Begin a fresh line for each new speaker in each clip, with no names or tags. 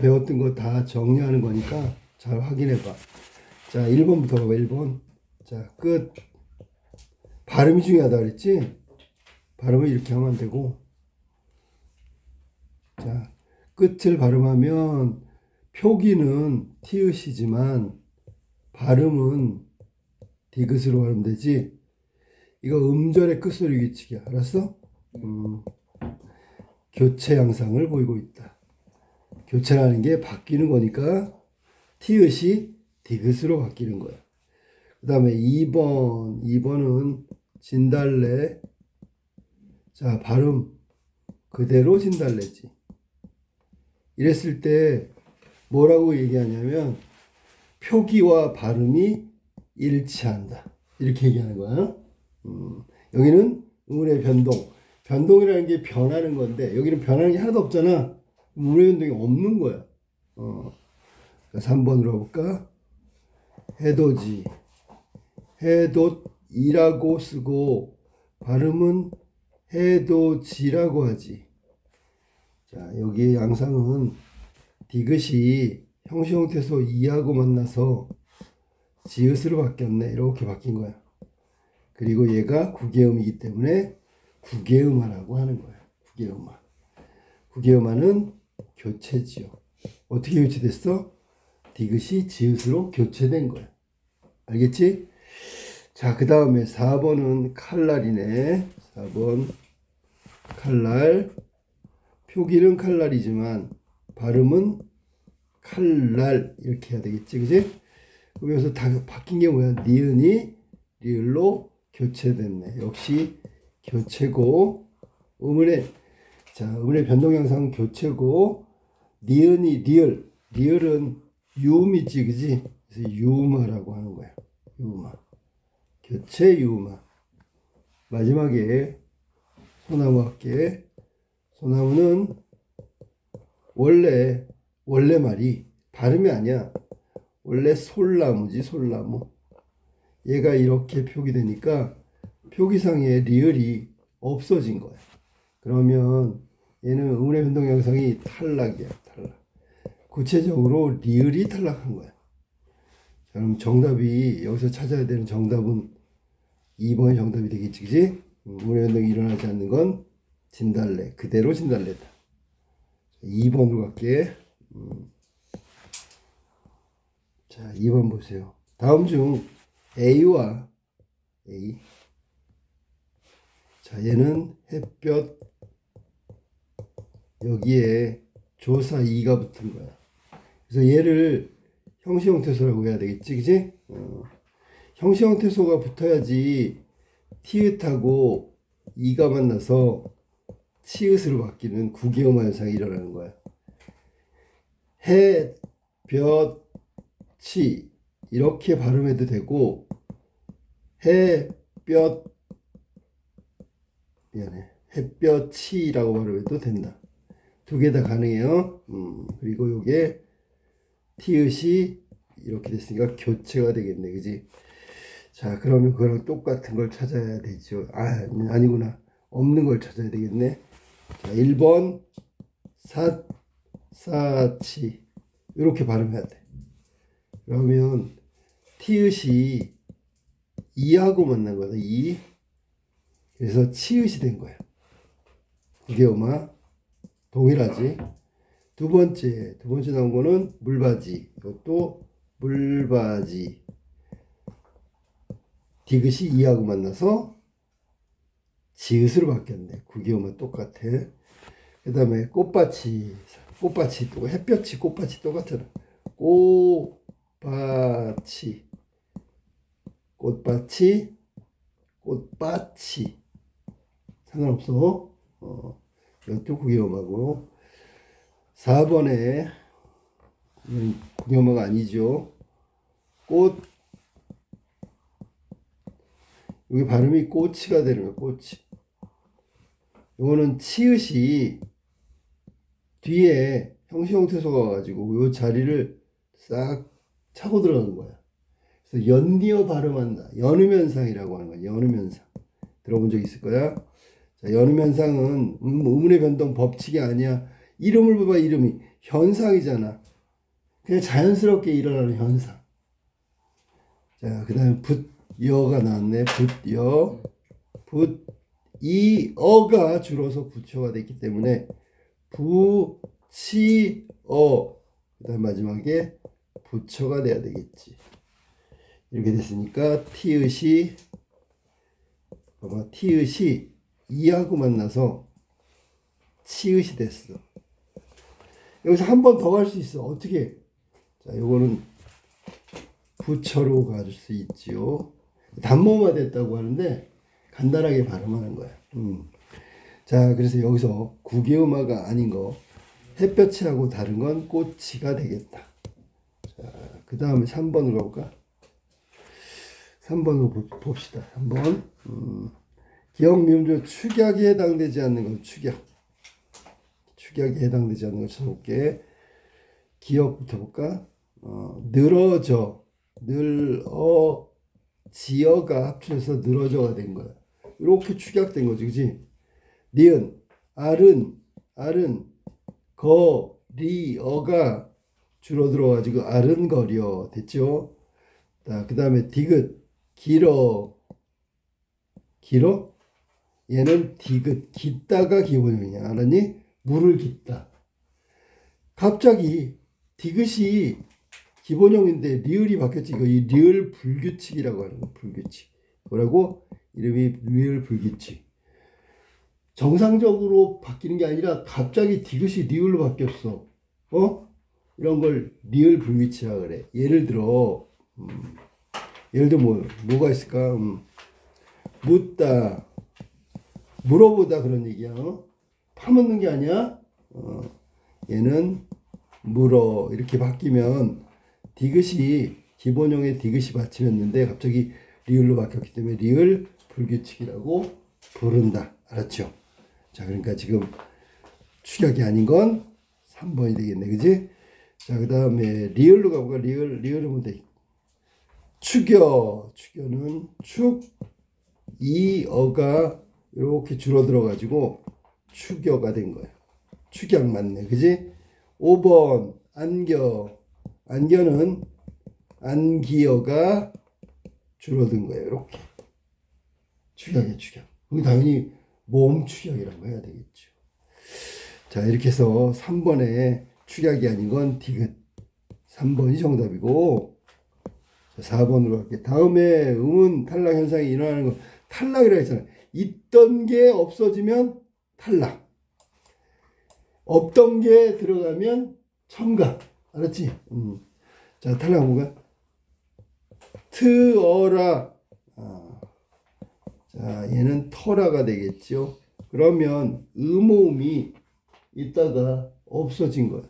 배웠던 거 다 정리하는 거니까 잘 확인해 봐. 자, 1번부터 봐봐. 1번. 자, 끝. 발음이 중요하다 그랬지? 발음을 이렇게 하면 되고, 자, 끝을 발음하면 표기는 티읕이지만 발음은 디귿으로 발음 되지. 이거 음절의 끝소리 규칙이야. 알았어? 교체 양상을 보이고 있다. 교체라는 게 바뀌는 거니까 티읕이 디귿으로 바뀌는 거야. 그 다음에 2번은 진달래. 자, 발음 그대로 진달래지. 이랬을 때 뭐라고 얘기하냐면 표기와 발음이 일치한다. 이렇게 얘기하는 거야. 여기는 음운의 변동. 변동이라는 게 변하는 건데 여기는 변하는 게 하나도 없잖아. 음운의 변동이 없는 거야. 3번으로 볼까? 해돋이. 해돋이라고 쓰고 발음은 해돋이라고 하지. 자, 여기의 양상은 디귿이 형식 형태소 이하고 만나서 지읒으로 바뀌었네. 이렇게 바뀐 거야. 그리고 얘가 구개음이기 때문에 구개음화라고 하는 거야. 구개음화. 구개음화는 교체지요. 어떻게 교체됐어? 디귿이 지읒으로 교체된 거야. 알겠지? 자, 그 다음에 4번은 칼날이네. 4번 칼날. 표기는 칼날이지만 발음은 칼날 이렇게 해야 되겠지, 그지? 여기서 다 바뀐 게 뭐야? 니은이 리을로 교체됐네. 역시 교체고 음운의 변동 양상은 교체고 니은이 리을은 유음이지, 그지? 그래서 유음화라고 하는 거야. 유음화. 교체 유음화. 마지막에 소나무 할게. 소나무는 원래 말이 발음이 아니야. 원래 솔나무지, 솔나무. 얘가 이렇게 표기되니까 표기상에 리을이 없어진 거야. 그러면 얘는 음운의 변동 양상이 탈락이야, 탈락. 구체적으로 리을이 탈락한 거야. 자, 그럼 정답이 여기서 찾아야 되는 정답은 2번이 정답이 되겠지, 그지? 음운의 변동이 일어나지 않는 건 진달래, 그대로 진달래다. 2번으로 갈게. 자, 2번 보세요. 다음 중 A와 A. 자, 얘는 햇볕, 여기에 조사 2가 붙은 거야. 그래서 얘를 형식 형태소라고 해야 되겠지, 그지? 형식 형태소가 붙어야지 티읕하고 2가 만나서 치읒으로 바뀌는 구개음화 현상이 일어나는 거야. 해, 볕, 치 이렇게 발음해도 되고 햇볕치라고 발음해도 된다. 두 개 다 가능해요. 그리고 요게 티읕이 이렇게 됐으니까 교체가 되겠네, 그지? 자, 그러면 그거랑 똑같은 걸 찾아야 되죠. 아니구나. 없는 걸 찾아야 되겠네. 자, 1번 사치 이렇게 발음해야 돼. 그러면 티읕이 이하고 만난 거다. 이. 그래서 치읒이 된 거야. 구개음화 동일하지. 두 번째 나온 거는 물바지. 이것도 물바지. 디귿이 이하고 만나서 지읒으로 바뀌었네. 구개음화 똑같아. 그 다음에 꽃밭이 또 햇볕이 꽃밭이 똑같잖아. 꽃밭이 상관없어. 이것도 구개음화고. 4번에 구개음화가 아니죠. 여기 발음이 꼬치가 되는 거야. 꼬치. 이거는 치읒이 뒤에 형식 형태소가 와가지고 이 자리를 싹 차고 들어가는 거야. 그래서 연이어 발음한다. 연음현상이라고 하는 거야. 연음현상. 들어본 적 있을 거야. 자, 연음현상은 음운의 변동 법칙이 아니야. 이름을 봐봐. 이름이 현상이잖아. 그냥 자연스럽게 일어나는 현상. 자, 그 다음에 붓여가 나왔네. 붓여. 붓이어가 줄어서 부처가 됐기 때문에 부치어. 그 다음 마지막에 부처가 돼야 되겠지. 이렇게 됐으니까 티읕이 봐봐. 티읕이 이하고 만나서 치읕이 됐어. 여기서 한 번 더 갈 수 있어. 어떻게? 자, 요거는 부처로 갈 수 있지요. 단모마 됐다고 하는데 간단하게 발음하는 거야. 자, 그래서 여기서 구개음화가 아닌 거 햇볕이하고 다른 건 꽃이가 되겠다. 자, 그 다음에 3번으로 가볼까? 3번으로 봅시다. 3번. 기역, 미음조 축약에 해당되지 않는 건 축약. 축약에 해당되지 않는 걸 쳐볼게. 기역부터 볼까? 늘어져. 지어가 합쳐서 늘어져가 된 거야. 이렇게 축약된 거지. 그지? 니은, 알은, 거리어가 줄어들어가지고 아른거려 됐죠? 자, 그 다음에 디귿, 길어. 얘는 디귿, 깃다가 기본형이야. 알았니? 물을 깃다. 갑자기 디귿이 기본형인데 리을이 바뀌었지. 이거 이 리을 불규칙이라고 하는 거. 불규칙. 뭐라고? 이름이 리을 불규칙. 정상적으로 바뀌는 게 아니라 갑자기 디귿이 리을로 바뀌었어. 이런 걸 리을 불규칙이라 그래. 예를 들어 뭐가 있을까? 묻다, 물어보다 그런 얘기야. 파묻는 게 아니야. 얘는 물어 이렇게 바뀌면 디귿이 기본형의 디귿이 받침했는데 갑자기 리을로 바뀌었기 때문에 리을 불규칙이라고 부른다. 알았죠? 자, 그러니까 지금 축약이 아닌 건 3번이 되겠네. 그지? 자, 그 다음에 리을로 가볼까? 리을은 뭔데? 축여는 이어가 이렇게 줄어들어 가지고 축여가 된 거야. 축약 맞네. 그지? 5번 안겨는 안기어가 줄어든 거예요. 이렇게 축약이야. 축약. 그럼 당연히 모음 축약이라고 해야 되겠죠. 자, 이렇게 해서 3번에 축약이 아닌 건 디귿. 3번이 정답이고, 자, 4번으로 갈게요. 다음에 음운 탈락 현상이 일어나는 거 탈락이라고 했잖아요. 있던 게 없어지면 탈락. 없던 게 들어가면 첨가. 알았지? 자, 탈락 뭐가? 트어라. 자, 얘는 터라가 되겠죠. 그러면 음모음이 있다가 없어진 거야.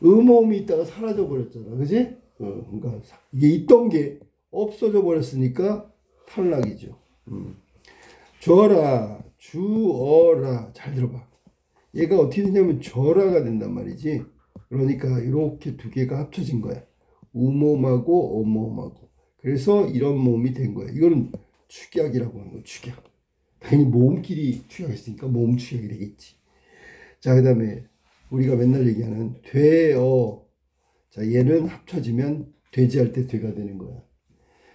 음모음이 있다가 사라져 버렸잖아. 그지? 그러니까 이게 있던 게 없어져 버렸으니까 탈락이죠. 주어라. 잘 들어봐. 얘가 어떻게 되냐면 절하가 된단 말이지. 그러니까 이렇게 두 개가 합쳐진 거야. 우모음하고 어모음하고. 그래서 이런 모음이 된 거야. 이거는 축약이라고 하는 거야. 축약. 당연히 모음끼리 축약했으니까 모음 축약이 되겠지. 자, 그 다음에 우리가 맨날 얘기하는 되어. 자, 얘는 합쳐지면 돼지할 때 되가 되는 거야.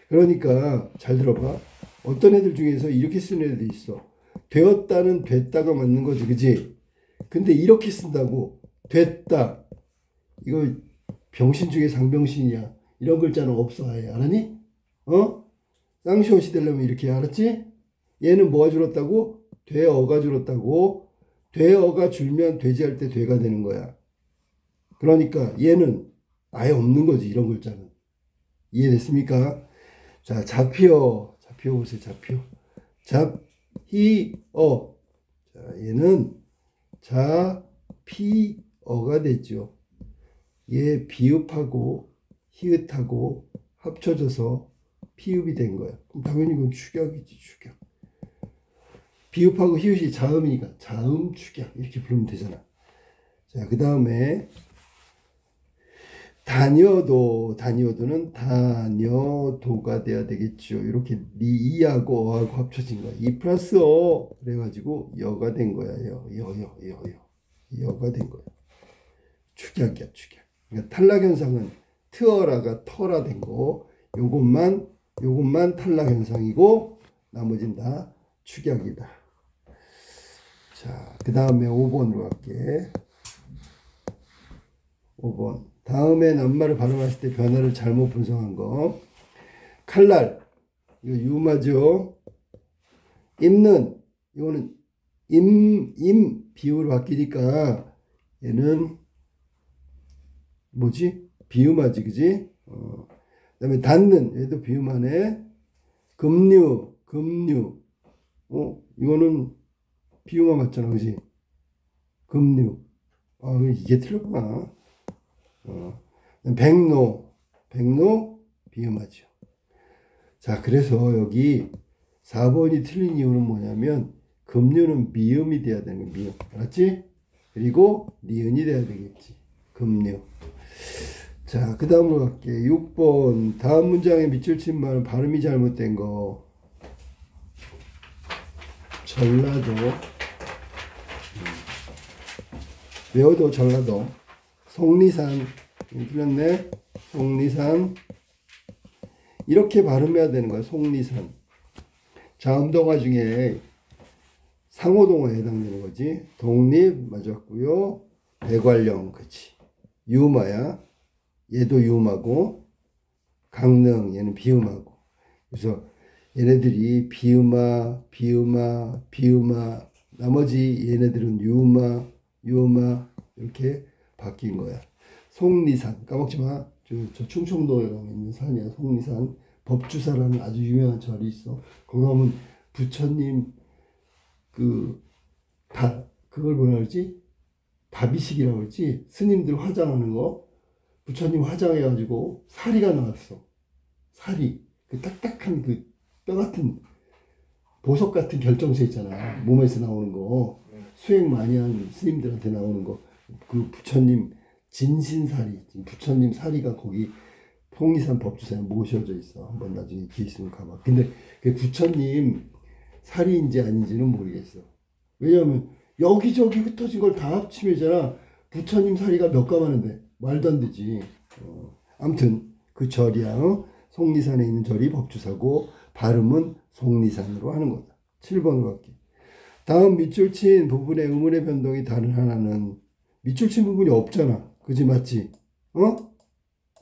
그러니까 잘 들어봐. 어떤 애들 중에서 이렇게 쓰는 애들도 있어. 되었다는 됐다가 맞는 거지. 그지? 근데 이렇게 쓴다고 됐다. 이거 병신 중에 상병신이야. 이런 글자는 없어. 아예. 알았니? 쌍시옷이 되려면 이렇게. 알았지? 얘는 뭐가 줄었다고? 되어가 줄었다고. 되어가 줄면 돼지할 때 되가 되는 거야. 그러니까 얘는 아예 없는 거지. 이런 글자는. 이해됐습니까? 자, 잡히어 보세요. 잡히어. 자, 얘는 자피어가 됐죠. 얘 비읍하고 히읗하고 합쳐져서 피읍이 된 거야. 그럼 당연히 이건 축약이지. 축약. 비읍하고 히읗이 자음이니까 자음 축약 이렇게 부르면 되잖아. 자, 그 다음에 다녀도는 다녀도가 돼야 되겠죠. 이렇게 이하고 어하고 합쳐진 거야. 이 플러스 어 그래가지고 여가 된 거야. 여가 된 거야. 축약이야, 축약. 그러니까 탈락 현상은 트어라가 터라 된 거. 요것만 탈락 현상이고 나머지는 다 축약이다. 자, 그 다음에 5번으로 갈게. 5번. 다음에 낱말을 발음했을 때 변화를 잘못 분석한 거. 칼날. 이거 유마죠. 입는. 이거는 비읍으로 바뀌니까 얘는 뭐지? 비음하지, 그지? 그 다음에 닫는. 얘도 비음하네. 금류. 이거는 비음화 맞잖아, 그지? 금류. 이게 틀렸구나. 백로 비음하죠. 자, 그래서 여기 4번이 틀린 이유는 뭐냐면 금류는 미음이 돼야 되는 거야. 미음. 알았지? 그리고 니은이 돼야 되겠지. 금류. 자, 그 다음으로 갈게. 6번. 다음 문장에 밑줄 친 말은 발음이 잘못된 거. 전라도. 외워도 전라도. 속리산. 틀렸네. 속리산. 이렇게 발음해야 되는 거야. 속리산. 자음동화 중에 상호동화에 해당되는 거지. 독립 맞았고요. 대관령, 그치. 유마야. 얘도 유마고, 강릉 얘는 비음하고. 그래서 얘네들이 비음아, 나머지 얘네들은 유마 이렇게 바뀐 거야. 속리산 까먹지 마. 저 충청도에 있는 산이야. 속리산. 법주사라는 아주 유명한 절이 있어. 거기 가면 부처님 그걸 뭐라 그러지? 다비식이라고 그러지? 스님들 화장하는 거. 부처님 화장해가지고 사리가 나왔어. 사리. 그 딱딱한 그 뼈 같은 보석 같은 결정체 있잖아. 몸에서 나오는 거. 수행 많이 한 스님들한테 나오는 거. 그 부처님 진신사리. 부처님 사리가 거기 속리산 법주사에 모셔져 있어. 한번 나중에 기회 있으면 가봐. 근데 그 부처님 사리인지 아닌지는 모르겠어. 왜냐하면 여기저기 흩어진 걸 다 합치면잖아. 부처님 사리가 몇 가마는데 말도 안 되지. 아무튼 그 절이야. 속리산에 있는 절이 법주사고 발음은 속리산으로 하는 거다. 7번으로 갈게. 다음 밑줄 친 부분의 의문의 변동이 다른 하나는 밑줄 친 부분이 없잖아. 그지 맞지?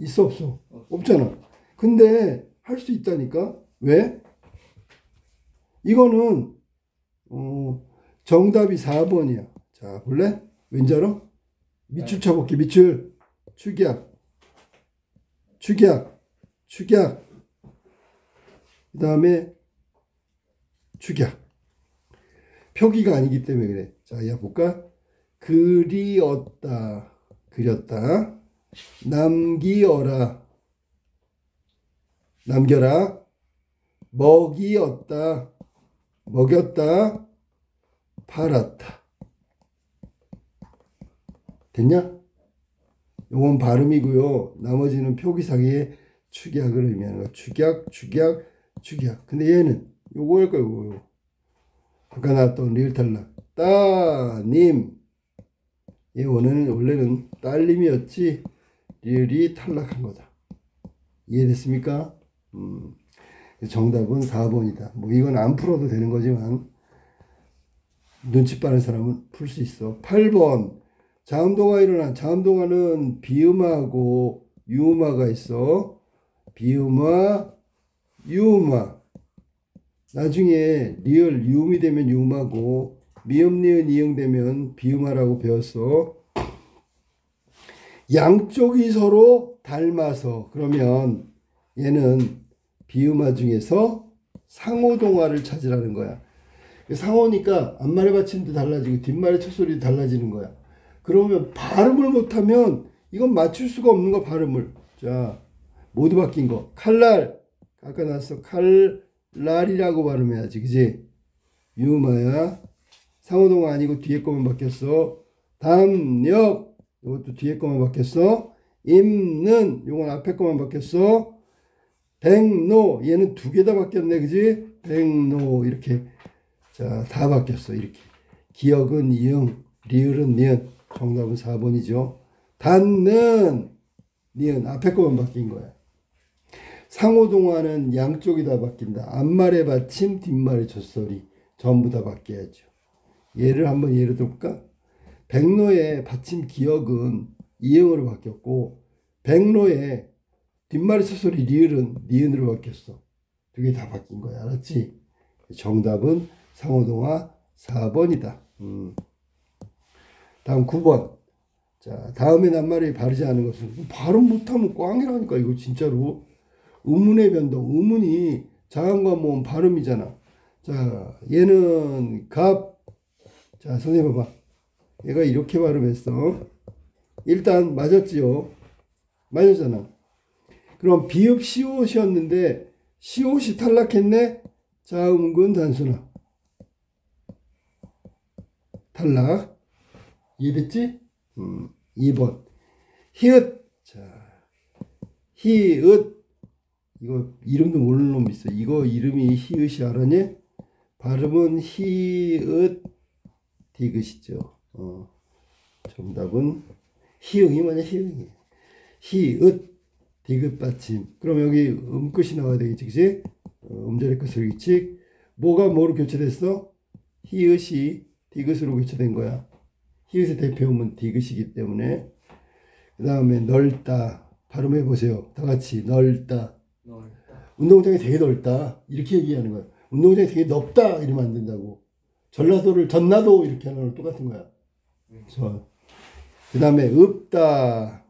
있어 없어? 없잖아. 근데 할 수 있다니까? 왜? 이거는 정답이 4번이야. 자, 볼래? 왠지 알아? 밑줄 쳐볼게. 밑줄. 축약. 그 다음에 축약. 표기가 아니기 때문에 그래. 자, 야 볼까? 그렸다. 남겨라. 먹였다. 팔았다. 됐냐? 요건 발음이고요. 나머지는 표기상의 축약을 의미하는 거야. 축약. 근데 얘는 요거 할 거야. 요거. 아까 나왔던 리을 탈락. 따님. 얘 원래는 딸님이었지. 리을이 탈락한 거다. 이해됐습니까? 정답은 4번이다. 뭐 이건 안 풀어도 되는 거지만 눈치 빠른 사람은 풀 수 있어. 8번. 자음동화 일어나. 자음동화는 비음하고 유음화가 있어. 비음화, 유음화. 나중에 리을 유음이 되면 유음하고 미음, 니은, 이응 되면 비음화라고 배웠어. 양쪽이 서로 닮아서 그러면 얘는 비음화 중에서 상호동화를 찾으라는 거야. 상호니까 앞말의 받침도 달라지고 뒷말의 첫소리도 달라지는 거야. 그러면 발음을 못하면 이건 맞출 수가 없는 거. 발음을. 자, 모두 바뀐 거. 칼날. 아까 나왔어. 칼날이라고 발음해야지. 그지? 유마야. 상호동화 아니고 뒤에 거만 바뀌었어. 담력. 이것도 뒤에 거만 바뀌었어. 입는. 이건 앞에 거만 바뀌었어. 백로. 얘는 두 개 다 바뀌었네. 그지? 백로. 이렇게. 자, 다 바뀌었어. 이렇게. 기억은 이응. 리을은 니은. 정답은 4번이죠. 닿는 니은 앞에 거만 바뀐 거야. 상호동화는 양쪽이 다 바뀐다. 앞말의 받침, 뒷말의 젖소리 전부 다 바뀌어야죠. 예를 한번 예를 들어볼까? 백로의 받침 기역은 이응으로 바뀌었고 백로의 뒷말의 젖소리 리을은 니은으로 바뀌었어. 두 개 다 바뀐 거야. 알았지? 정답은 상호동화 4번이다. 다음 9번. 자, 다음에 낱말이 바르지 않은 것은 발음 못하면 꽝이라니까 이거 진짜로. 의문의 변동. 의문이 자음과 모음 발음이잖아. 자, 얘는 갑. 자, 선생님 봐봐. 얘가 이렇게 발음했어. 일단 맞았지요. 맞았잖아. 그럼 비읍 시옷이었는데 시옷이 탈락했네. 자음근 단순화. 탈락. 이해됐지? 2번. 히읗. 자, 히읗. 이거 이름도 모르는 놈 있어. 이거 이름이 히읗이 알았니? 발음은 히읗 디귿이죠. 정답은 히읗이 뭐냐? 히읗이. 히읗 디귿 받침. 그럼 여기 음끝이 나와야 되겠지, 그치? 음절의 끝으로 있지. 뭐가 뭐로 교체됐어? 히읗이 디귿으로 교체된 거야. 히읗의 대표음은 디귿이기 때문에. 그 다음에 넓다. 발음해 보세요. 다 같이 넓다. 운동장이 되게 넓다. 이렇게 얘기하는 거야. 운동장이 되게 넓다. 이러면 안 된다고. 전라도를 전라도 이렇게 하는 거랑 똑같은 거야. 그 다음에 없다.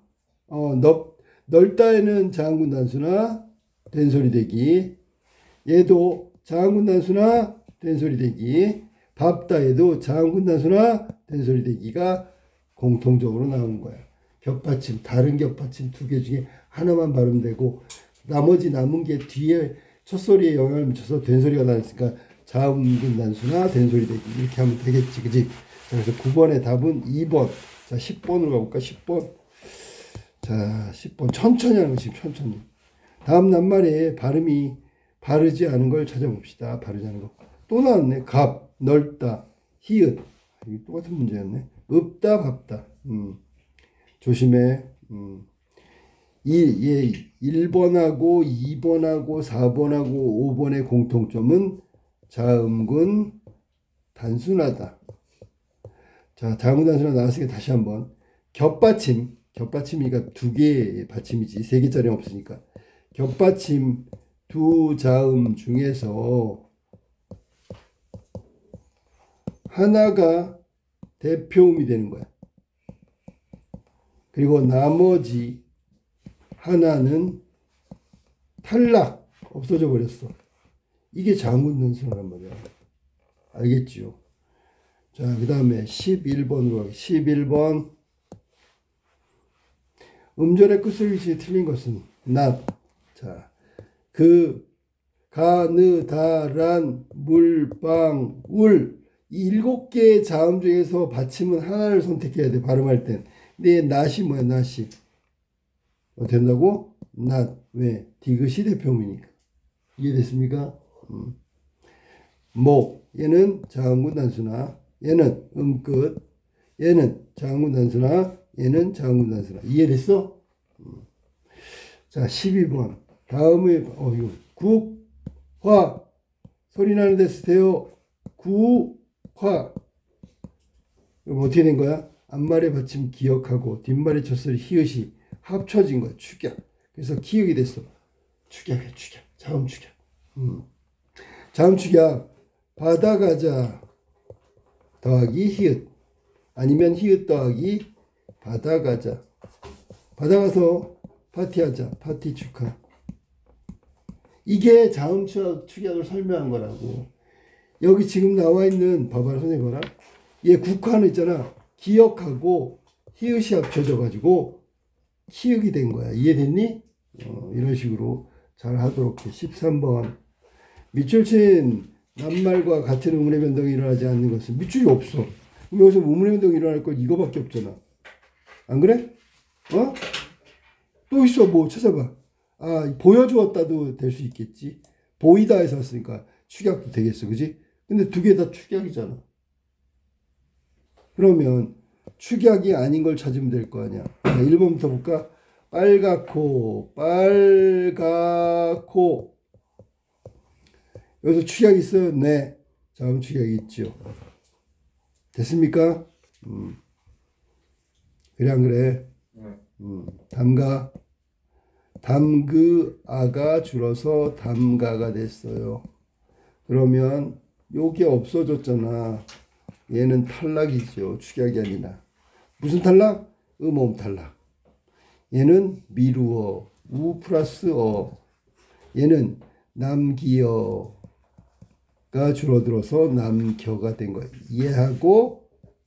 넓다에는 자음군 단수나 된소리 대기. 얘도 자음군 단수나 된소리 대기. 밥다에도 자음군 단수나 된소리 대기가 공통적으로 나오는 거야. 겹받침, 다른 겹받침 두 개 중에 하나만 발음되고 나머지 남은 게 뒤에 첫 소리에 영향을 미쳐서 된소리가 나니까 자음군 단수나 된소리 대기 이렇게 하면 되겠지, 그지? 그래서 9번의 답은 2번. 자, 10번으로 가볼까? 10번. 자, 10번. 천천히 하는 거, 지금 천천히. 다음 낱말에 발음이 바르지 않은 걸 찾아봅시다. 바르지 않은 거. 또 나왔네. 갑, 넓다, 히읗. 이게 똑같은 문제였네. 없다, 밥다. 조심해. 1번하고 2번하고 4번하고 5번의 공통점은 자음군 단순하다. 자, 자음군 단순화 나왔으니까 다시 한번. 겹받침. 겹받침이니까 두 개의 받침이지. 세 개짜리 없으니까. 겹받침 두 자음 중에서 하나가 대표음이 되는 거야. 그리고 나머지 하나는 탈락, 없어져 버렸어. 이게 자음군 단순화란 말이야. 알겠지요? 자, 그 다음에 11번으로 가겠습니다. 11번. 음절의 끝을 위치에 틀린 것은 not. 자, 가느, 다란, 물, 빵, 울. 이 7개의 자음 중에서 받침은 하나를 선택해야 돼, 발음할 땐. 근데 not이 뭐야, not이. 된다고? not. 왜? 디귿이 대표음이니까. 이해됐습니까? 목. 얘는 자음군 단수나. 얘는 음끝. 얘는 자음군 단수나. 얘는 자음군 단수나. 이해됐어? 자, 12번. 다음에, 이거. 국, 화. 소리 나는 데 쓰세요. 구, 화. 그럼 어떻게 된 거야? 앞말의 받침 기역하고 뒷말의 첫소리 히읗이 합쳐진 거야. 축약. 그래서 기역이 됐어. 축약이야, 축약. 자음 축약. 자음 축약. 받아가자 더하기 히읗. 아니면 히읗 더하기 받아가자. 받아가서 파티하자. 파티 축하. 이게 자음 축약을 설명한 거라고. 여기 지금 나와 있는, 봐봐라, 선생님 봐라. 얘 국화는 있잖아. 기역하고 히읗이 합쳐져 가지고 키읔이 된 거야. 이해됐니? 이런 식으로 잘 하도록 해. 13번. 밑줄 친 낱말과 같은 의문의 변동이 일어나지 않는 것은 밑줄이 없어. 그럼 여기서 의문의 변동이 일어날 것 이거밖에 없잖아. 안 그래? 또 있어. 뭐 찾아봐. 보여주었다도 될 수 있겠지. 보이다 해서 왔으니까 축약도 되겠어. 그지? 근데 두 개 다 축약이잖아. 그러면 축약이 아닌 걸 찾으면 될 거 아니야. 1번부터 볼까? 빨갛고 빨갛고. 여기서 축약이 있어요? 네. 다음 축약이 있죠. 됐습니까? 그래 안 그래? 담가. 담그아가 줄어서 담가가 됐어요. 그러면 요게 없어졌잖아. 얘는 탈락이죠. 축약이 아니라. 무슨 탈락? 음음 탈락. 얘는 미루어. 우 플러스 어. 얘는 남기어가 줄어들어서 남겨가 된 거예요.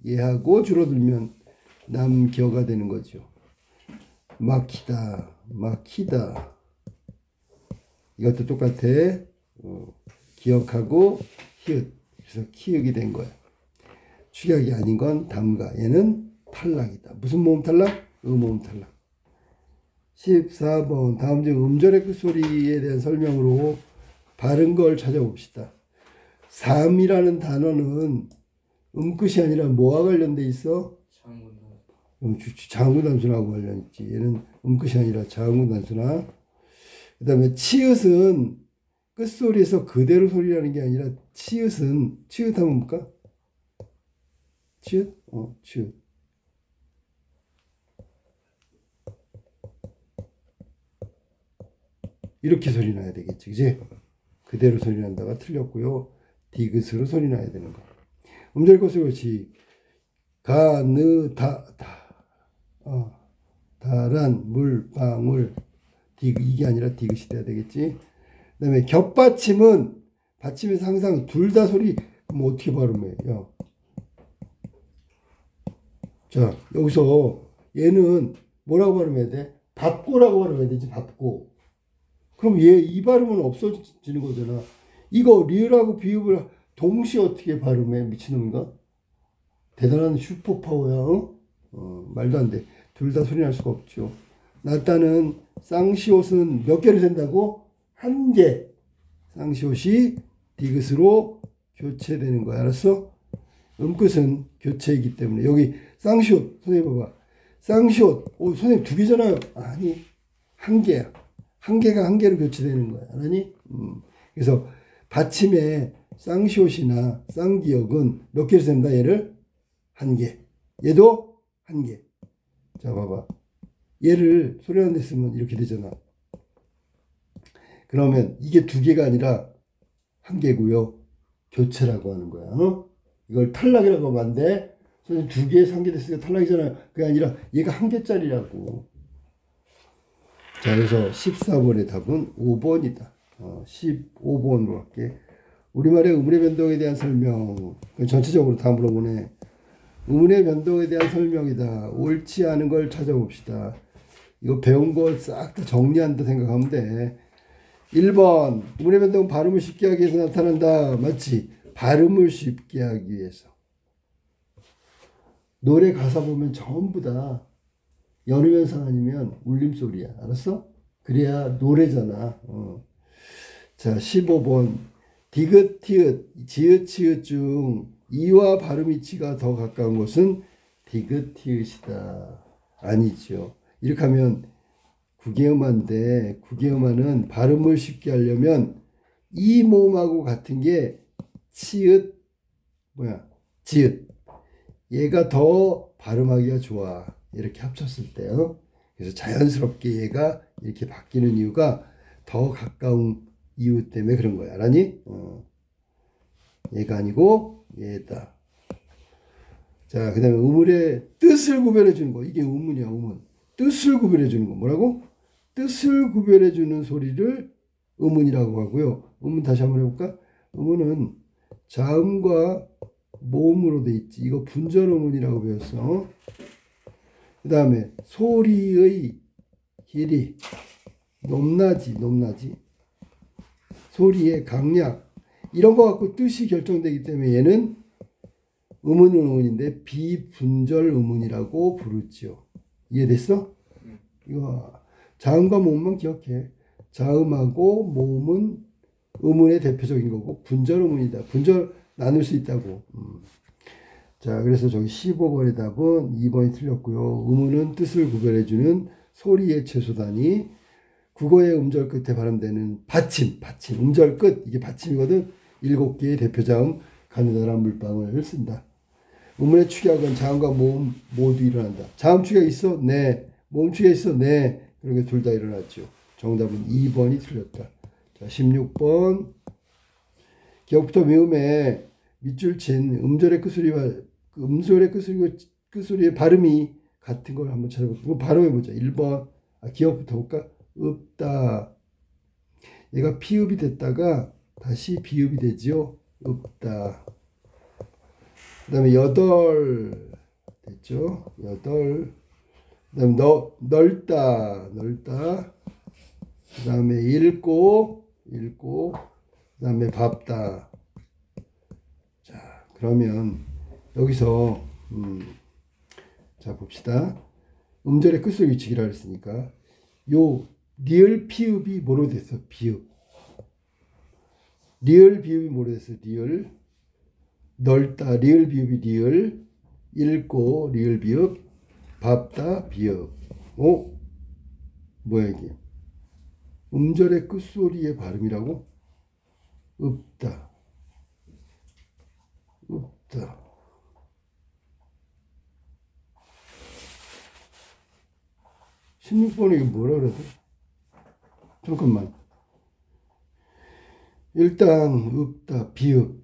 얘하고 줄어들면 남겨가 되는 거죠. 막히다. 막히다. 이것도 똑같아. 기억하고 히읗. 그래서 키읔이 된 거야. 축약이 아닌 건 담가. 얘는 탈락이다. 무슨 모음 탈락? 음모음 탈락. 14번. 다음 중 음절의 끝소리에 대한 설명으로 바른 걸 찾아봅시다. 3이라는 단어는 음끝이 아니라 뭐와 관련돼 있어? 장군 단수나하고 관련 있지. 얘는 음끝이 아니라 장군 단수나. 그 다음에 치읓은 끝소리에서 그대로 소리라는 게 아니라 치읓은 치읓하면 뭘까? 치읓? 치읓. 이렇게 소리 나야 되겠지, 그지? 그대로 소리 난다가 틀렸고요. 디귿으로 소리 나야 되는 거. 음절 것을 그렇지. 가, 느, 다, 다란, 물, 방울. 이게 아니라 디귿이 돼야 되겠지. 그 다음에 겹받침은, 받침에서 항상 둘 다 소리, 뭐 어떻게 발음해? 야. 자, 여기서 얘는 뭐라고 발음해야 돼? 밥고라고 발음해야 되지, 밥고. 그럼 이 발음은 없어지는 거잖아. 이거 리을하고 비읍을 동시에 어떻게 발음해? 미친놈인가? 대단한 슈퍼파워야. 말도 안 돼. 둘 다 소리 날 수가 없죠. 낫다는 쌍시옷은 몇 개로 된다고? 한 개. 쌍시옷이 디귿으로 교체되는 거야. 알았어? 음끝은 교체이기 때문에. 여기 쌍시옷. 선생님 봐봐. 쌍시옷. 선생님 두 개잖아요. 아니. 한 개야. 한 개가 한 개로 교체되는 거야. 알았니? 그래서 받침에 쌍시옷이나 쌍기역은 몇 개로 된다? 얘를 한 개. 얘도 한 개. 자, 봐봐. 얘를 소리하는 데 쓰면 이렇게 되잖아. 그러면 이게 두 개가 아니라 한 개고요. 교체라고 하는 거야. 이걸 탈락이라고 하면 안 돼. 선생님 두 개, 3개 됐으니까 탈락이잖아요. 그게 아니라 얘가 한 개짜리라고. 자, 그래서 14번의 답은 5번이다. 15번으로 할게. 우리말의 의문의 변동에 대한 설명. 전체적으로 다 물어보네. 의문의 변동에 대한 설명이다. 옳지 않은 걸 찾아봅시다. 이거 배운 거 싹 다 정리한다 생각하면 돼. 1번. 의문의 변동은 발음을 쉽게 하기 위해서 나타난다. 맞지? 발음을 쉽게 하기 위해서. 노래 가사 보면 전부 다 연음현상 아니면 울림소리야. 알았어? 그래야 노래잖아. 자, 15번. 디귿, 티읕, 지읒, 치읓 중 이와 발음 이치가 더 가까운 것은 디귿, 티읕이다. 아니죠. 이렇게 하면 국외음화인데 국외음화는 발음을 쉽게 하려면 이 모음하고 같은 게 치읓, 지읒. 얘가 더 발음하기가 좋아. 이렇게 합쳤을 때요. 그래서 자연스럽게 얘가 이렇게 바뀌는 이유가 더 가까운 이유 때문에 그런 거야. 알았니? 얘가 아니고 얘다. 자, 그 다음에 의문의 뜻을 구별해 주는 거. 이게 의문이야, 의문. 뜻을 구별해 주는 거. 뭐라고? 뜻을 구별해 주는 소리를 의문이라고 하고요. 의문 다시 한번 해볼까? 의문은 자음과 모음으로 돼 있지. 이거 분절 의문이라고 배웠어. 그 다음에 소리의 길이 높낮이 소리의 강약 이런 거 갖고 뜻이 결정되기 때문에 얘는 의문은 의문인데 비분절 의문이라고 부르죠. 이해됐어? 이거 자음과 모음만 기억해. 자음하고 모음은 의문의 대표적인 거고 분절 의문이다. 분절 나눌 수 있다고. 자, 그래서 저기 15번의 답은 2번이 틀렸고요. 의문은 뜻을 구별해주는 소리의 최소단위. 국어의 음절 끝에 발음되는 받침, 음절 끝, 이게 받침이거든. 7개의 대표자음, 가느다란 물방울을 쓴다. 의문의 축약은 자음과 모음 모두 일어난다. 자음 축약 있어? 네. 모음 축약 있어? 네. 그러게 둘 다 일어났죠. 정답은 2번이 틀렸다. 자, 16번. 기억부터 미음에 밑줄 친 음절의 끝소리의 발음이 같은 걸 한번 찾아볼게요. 발음해보자. 1번. 기억부터 볼까? 없다. 얘가 피읍이 됐다가 다시 비읍이 되지요. 없다. 그 다음에 여덟 됐죠. 여덟. 그 다음에 넓다. 그 다음에 읽고. 그 다음에 밟다. 자, 그러면 여기서 자 봅시다. 음절의 끝소리 위치기라 했으니까 요 리을 피읍이 뭐로 됐어? 비읍. 리을 비읍이 뭐로 됐어? 리을. 넓다. 리을 비읍이 리을. 읽고 리을 비읍. 밟다 비읍. 뭐야 이게? 음절의 끝소리의 발음이라고? 없다. 16번에 이게 뭐라 그래야 돼? 잠깐만. 일단 없다. 비읍.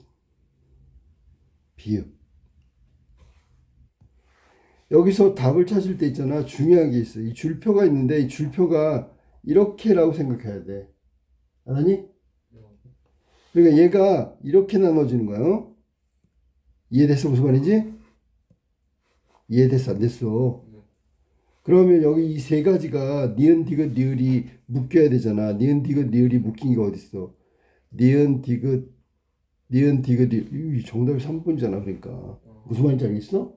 여기서 답을 찾을 때 있잖아. 중요한 게 있어. 이 줄표가 있는데 이 줄표가 이렇게라고 생각해야 돼. 알았니? 그러니까 얘가 이렇게 나눠지는 거야. 이해됐어? 무슨 말인지? 이해됐어? 안 됐어? 그러면 여기 이 세 가지가 니은, 디귿, 리을이 묶여야 되잖아. 니은, 디귿, 리을이 묶인 게 어딨어? 니은, 디귿, 리을. 정답이 3번이잖아. 그러니까. 무슨 말인지 알겠어?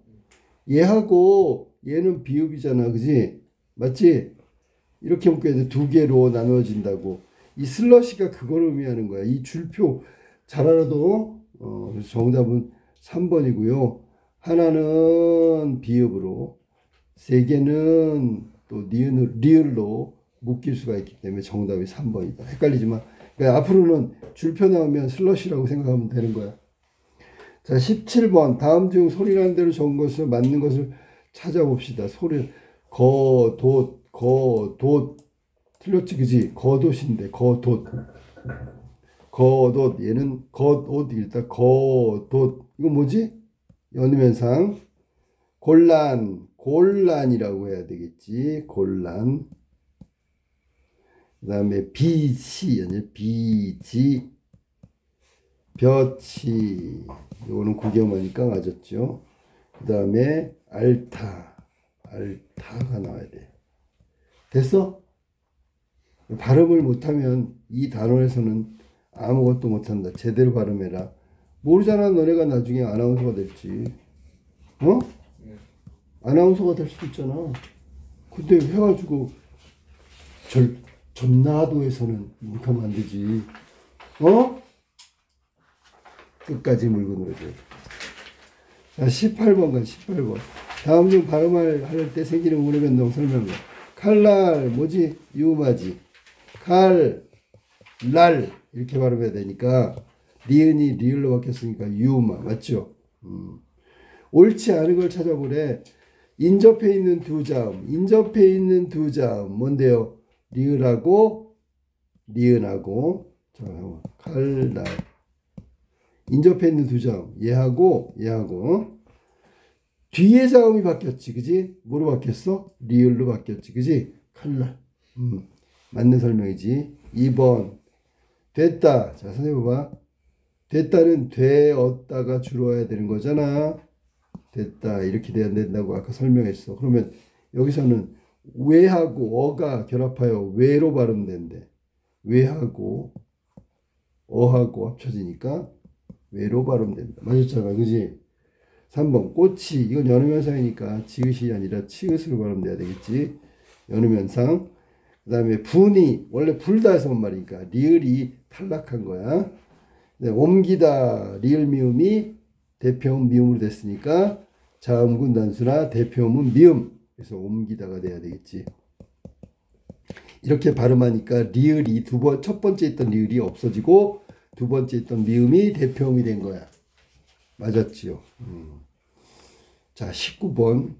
얘하고 얘는 비읍이잖아. 그지? 맞지? 이렇게 묶여야 돼. 두 개로 나눠진다고. 이 슬러시가 그걸 의미하는 거야. 이 줄표 잘 알아도 그래서 정답은 3번이고요. 하나는 비읍으로, 세 개는 또 리을로 묶일 수가 있기 때문에 정답이 3번이다. 헷갈리지 마. 그러니까 앞으로는 줄표 나오면 슬러시라고 생각하면 되는 거야. 자, 17번. 다음 중 소리라는 대로 적은 것을 맞는 것을 찾아봅시다. 소리 거돛 틀렸지, 그지? 거돛인데 거돛 얘는 겉옷 일단 거돛 이거 뭐지? 연음현상. 곤란이라고 해야 되겠지. 곤란. 그 다음에 비치 아니야 비지 벼치 이거는 구경하니까 맞았죠. 그 다음에 알타가 나와야 돼. 됐어? 발음을 못하면 이 단원에서는 아무것도 못한다. 제대로 발음해라. 모르잖아. 너네가 나중에 아나운서가 될지. 아나운서가 될 수도 있잖아. 근데 해가지고 전라도에서는 이렇게 하면 안 되지. 끝까지 물고 늘어져야 돼. 자, 18번. 다음 중 발음을 할 때 생기는 운의 변동 설명해. 칼날 뭐지? 유마지. 날 이렇게 발음해야 되니까 리은이 리을로 바뀌었으니까 유마 맞죠? 옳지 않은 걸 찾아보래. 인접해 있는 두 자음 뭔데요? 리을하고 리은하고. 자, 칼날 인접해 있는 두 자음 얘하고 뒤에 자음이 바뀌었지, 그지? 뭐로 바뀌었어? 리을로 바뀌었지, 그지? 칼날. 맞는 설명이지. 2번 됐다. 자, 선생님 봐봐. 됐다는 되었다가 줄어야 되는 거잖아. 됐다 이렇게 돼야 된다고 아까 설명했어. 그러면 여기서는 왜하고 어가 결합하여 왜로 발음된대. 왜하고 어하고 합쳐지니까 왜로 발음된다. 맞았잖아, 그지? 3번 꽃이 이건 연음현상이니까 지읒이 아니라 치읒으로 발음돼야 되겠지. 연음현상. 그 다음에 분이 원래 불다 해서만 말이니까 리을이 탈락한 거야. 네, 옮기다 리을 미음이 대표음 미음으로 됐으니까 자음군 단수나 대표음은 미음. 그래서 옮기다가 돼야 되겠지. 이렇게 발음하니까 리을이 첫 번째 있던 리을이 없어지고 두 번째 있던 미음이 대표음이 된 거야. 맞았지요. 자, 19번.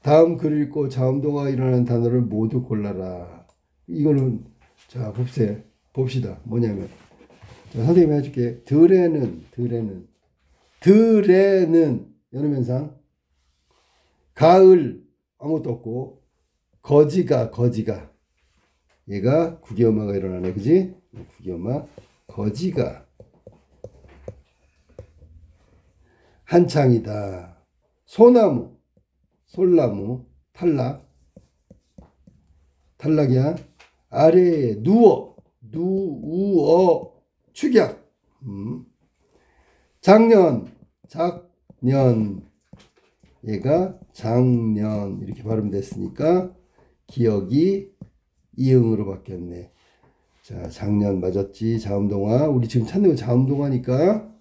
다음 글을 읽고 자음동화가 일어나는 단어를 모두 골라라. 이거는 자 봅시다. 뭐냐면 자, 선생님이 해줄게. 들에는 연음현상. 가을 아무것도 없고 거지가 얘가 구개음화가 일어나네. 그지? 구개음화. 거지가 한창이다. 소나무 솔나무 탈락이야. 아래에 누워 축약. 작년 얘가 작년 이렇게 발음됐으니까 기억이 이응으로 바뀌었네. 자, 작년 맞았지. 자음동화. 우리 지금 찾는 건 자음동화니까.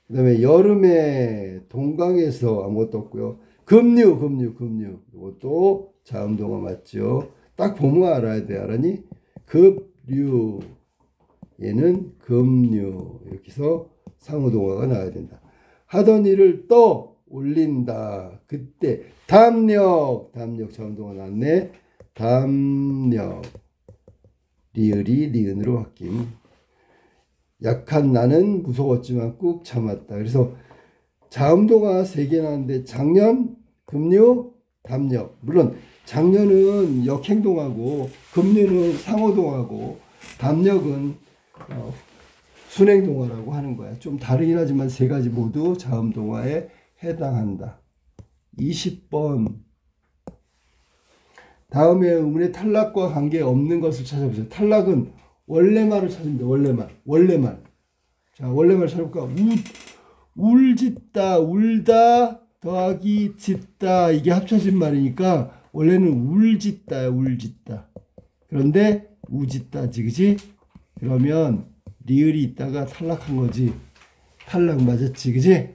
그 다음에 여름에 동강에서 아무것도 없고요. 급류. 이것도 자음동화 맞죠. 딱 보면 알아야 돼. 알았니? 급류. 얘는 급류. 이렇게 해서 상호동화가 나와야 된다. 하던 일을 또 올린다. 그때 담력 자음동화 나왔네. 담력. 리을이 니은으로 바뀜. 약한 나는 무서웠지만 꾹 참았다. 그래서 자음동화 3개 나왔는데 작년, 급류, 담력. 물론 작년은 역행동하고 급류는 상호동하고 담력은 순행동화라고 하는 거야. 좀 다르긴 하지만 3가지 모두 자음동화에 해당한다. 20번. 다음에 의문의 탈락과 관계없는 것을 찾아보세요. 탈락은 원래말을 찾습니다. 원래말. 자, 원래말 찾아볼까? 울짓다, 울다 더하기 짓다. 이게 합쳐진 말이니까 원래는 울짓다야, 울짓다. 그런데 우짓다지, 그지? 그러면 리을이 있다가 탈락한 거지. 탈락 맞았지, 그지?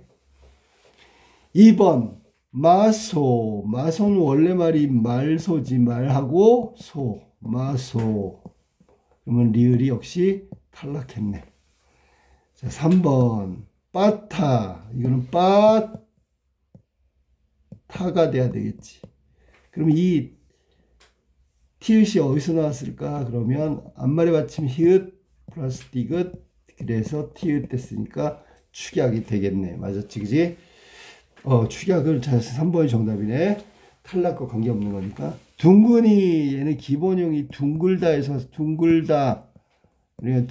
2번. 마소는 원래말이 말소지, 말하고 마소. 그러면 리을이 역시 탈락했네. 자, 3번. 빠타. 이거는 빠타가 돼야 되겠지. 그럼 이 티읕이 어디서 나왔을까? 그러면 앞말의 받침 히읗 플러스 디귿. 그래서 티읕 됐으니까 축약이 되겠네. 맞았지, 그지? 축약을 찾아서 3번이 정답이네. 탈락과 관계없는 거니까. 둥근이 얘는 기본형이 둥글다에서 둥글다. 그러니까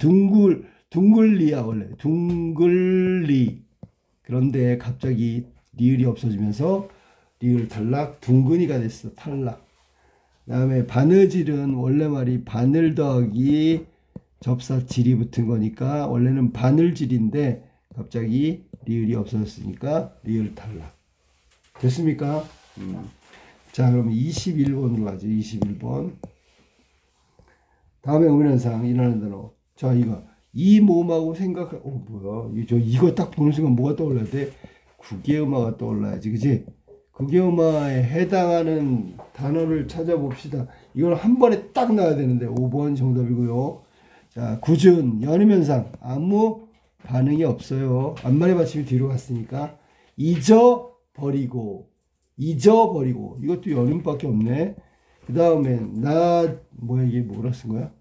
둥글리야 원래. 둥글리. 그런데 갑자기 리을이 없어지면서 리을 탈락. 둥근이가 됐어. 탈락. 그 다음에 바느질은 원래 말이 바늘 더하기 접사질이 붙은 거니까 원래는 바늘질인데 갑자기 리을이 없어졌으니까 리을 탈락. 됐습니까? 자, 그럼 21번으로 가죠. 21번. 다음에 의문현상 일어나는 단어. 자, 이 몸하고 뭐야? 이거 딱 보는 순간 뭐가 떠올라야 돼? 구개음화가 떠올라야지, 그지? 구개음화에 해당하는 단어를 찾아봅시다. 이걸 한 번에 딱 나와야 되는데 5번 정답이고요. 자, 구준, 연음현상 아무 반응이 없어요. 앞말의 받침이 뒤로 갔으니까. 잊어버리고 이것도 연음밖에 없네. 그 다음에 뭐야 이게 뭐라 쓴 거야?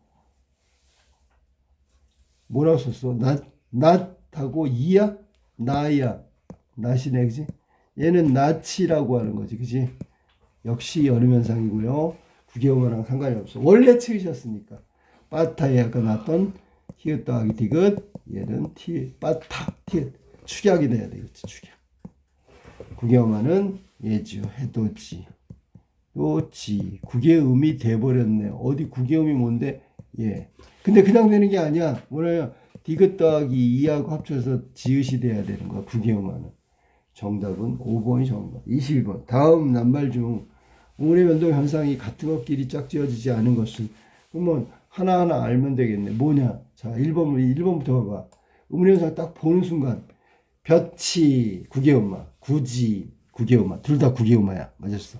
뭐라고 썼어? 낫하고 이야? 나야. 낫이네, 그지? 얘는 낫이라고 하는 거지, 그지? 역시 연음현상이고요. 구개음화랑 상관이 없어. 원래 치으셨으니까. 빠타에 아까 나왔던 히읗 더하기 디귿. 얘는 빠타, 티읕. 축약이 돼야 되겠지, 축약. 구개음화는 예지요. 해도지. 또지. 구개음이 돼버렸네. 어디 구개음이 뭔데? 예. 근데 그냥 되는 게 아니야. 뭐래요? 디귿 더하기 이하고 합쳐서 지읒이 돼야 되는 거야. 구개음화는. 정답은 5번이 정답. 21번. 다음 낱말 중 우물의 변동 현상이 같은 것끼리 짝지어지지 않은 것은 그러면 하나하나 알면 되겠네. 뭐냐? 자, 1번부터 봐봐. 우물의 현상 딱 보는 순간 볕이 구개음마, 구지 구개음마, 둘 다 구개음마야. 맞았어.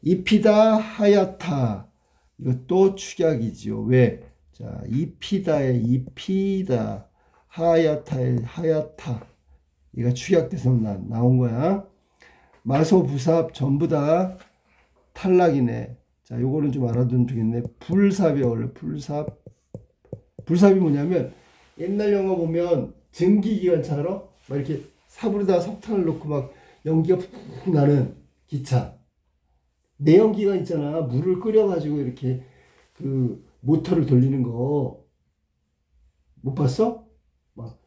잎이다 하얗다, 이것도 축약이지요. 왜? 자, 잎이다의 잎이다, 하얗다의 하얗다, 이가 축약돼서 나온 거야. 마소부삽 전부 다 탈락이네. 자, 요거는 좀 알아두면 되겠네. 불삽이야. 원래 불삽이 뭐냐면 옛날 영화 보면 증기기관차로 막 이렇게 삽으로다 석탄을 넣고 막 연기가 푹 나는 기차, 내연기관 있잖아. 물을 끓여가지고 이렇게 그 모터를 돌리는 거 못 봤어? 막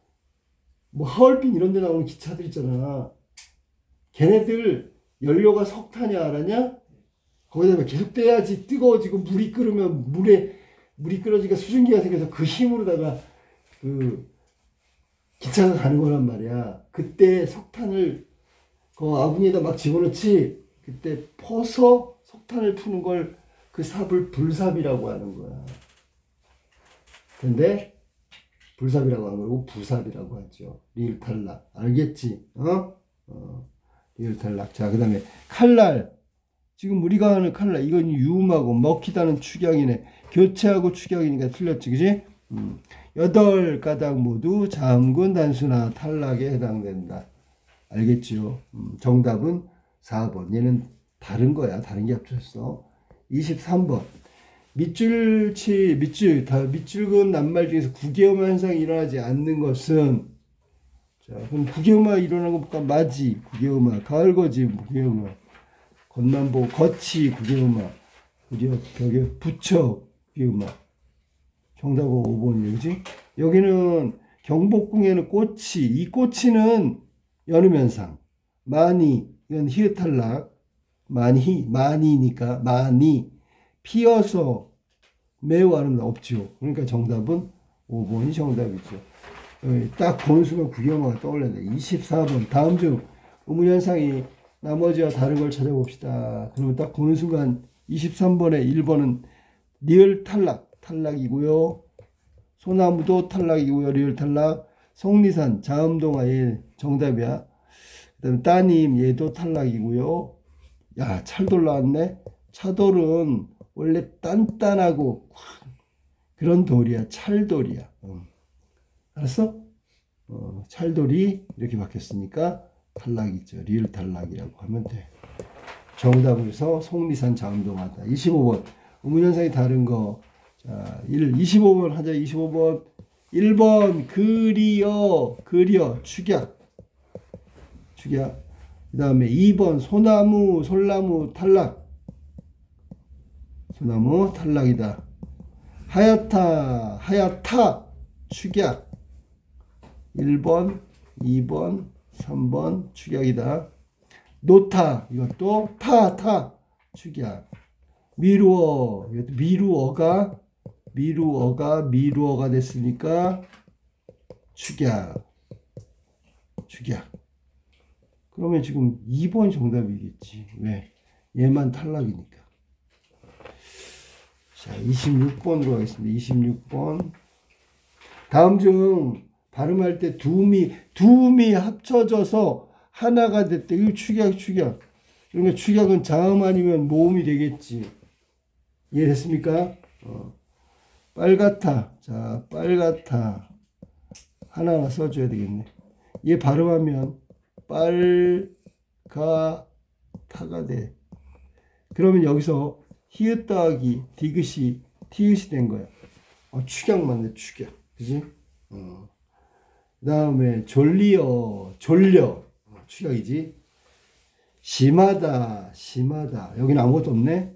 뭐 하얼빈 이런 데 나오는 기차들 있잖아. 걔네들 연료가 석탄이 알았냐? 거기다가 계속 떼야지 뜨거워지고 물이 끓으면 물이 끓어지니까 수증기가 생겨서 그 힘으로다가 그 기차가 가는 거란 말이야. 그때 석탄을 그 아궁이에다 막 집어넣지. 그때 퍼서 석탄을 푸는 걸 그 삽을 불삽이라고 하는 거야. 근데 불삽이라고 하는 거고 부삽이라고 하죠. 리을 탈락. 알겠지? 리을 탈락. 자, 그 다음에 칼날. 지금 우리가 하는 칼날. 이건 유음하고 먹히다는 축약이네. 교체하고 축약이니까 틀렸지. 그지? 8가닥 모두 자음군 단수나 탈락에 해당된다. 알겠지요? 정답은 4번. 얘는 다른 거야. 다른 게 합쳤어. 23번. 밑줄근 낱말 중에서 구개음화 현상이 일어나지 않는 것은, 자, 그럼 구개음화 일어나는 거 볼까? 맞이, 구개음화, 가을거지, 구개음화, 건만보, 거치, 구개음화, 벽에 붙여, 구개음화. 정답은 5번이에요. 그지? 여기는 경복궁에는 꽃이, 이 꽃이는 연음현상, 많이, 이건 히읗탈락, 많이니까, 많이, 피어서 매우 아름다 없죠. 그러니까 정답은 5번이 정답이죠. 딱 보는 순간 구경화가 떠올랐네. 24번. 다음 중 의문현상이 나머지와 다른 걸 찾아봅시다. 그러면 딱 보는 순간 23번에 1번은 리을 탈락이고요. 소나무도 탈락이고요. 리을 탈락. 속리산 자음동화 얘 정답이야. 그 다음에 따님 얘도 탈락이고요. 야, 찰돌 나왔네. 차돌은 원래 단단하고 그런 돌이야. 찰돌이야. 알았어? 찰돌이 이렇게 바뀌었으니까 탈락이죠. 리을 탈락이라고 하면 돼. 정답을 해서 속리산 자음동하다. 25번. 의문현상이 다른 거. 자, 25번 하자. 25번. 1번 그리어 축약. 그 다음에 2번 소나무 솔나무 탈락. 소나무 탈락이다. 하얗다 축약. 1번 2번 3번 축약이다. 노타 이것도 타 축약. 미루어 이것도 미루어가 됐으니까 축약. 그러면 지금 2번 정답이겠지. 왜? 얘만 탈락이니까. 자, 26번으로 가겠습니다. 26번. 다음 중 발음할 때 두음이 합쳐져서 하나가 됐대. 이거 축약. 그러니까 축약은 자음 아니면 모음이 되겠지. 이해됐습니까? 빨갛다. 자, 빨갛다. 하나 써줘야 되겠네. 얘 발음하면 빨가타가 돼. 그러면 여기서 히읗 더하기 디귿이 티읕이 된 거야. 축약 맞네. 축약. 그지? 그 다음에 졸려 축약이지. 심하다. 여기는 아무것도 없네.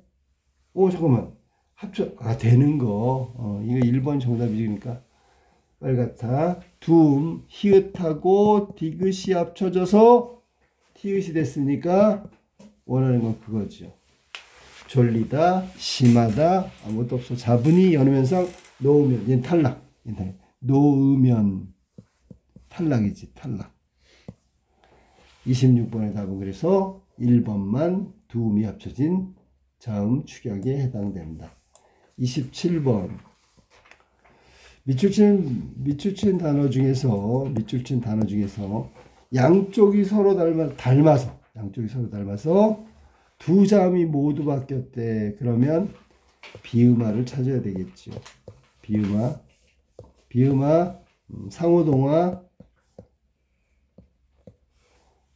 잠깐만. 되는 거. 이거 1번 정답이지. 그러니까 빨갛다. 둠 히읗하고 디귿이 합쳐져서 티읕이 됐으니까 원하는 건 그거죠. 졸리다, 심하다, 아무것도 없어. 자분이 연음현상, 놓으면, 얘는 탈락. 놓으면 탈락이지, 탈락. 26번의 답은 그래서 1번만 두음이 합쳐진 자음 축약에 해당된다. 27번. 밑줄친 단어 중에서 양쪽이 서로 닮아서 두 자음이 모두 바뀌었대. 그러면 비음화를 찾아야 되겠죠. 비음화, 상호동화.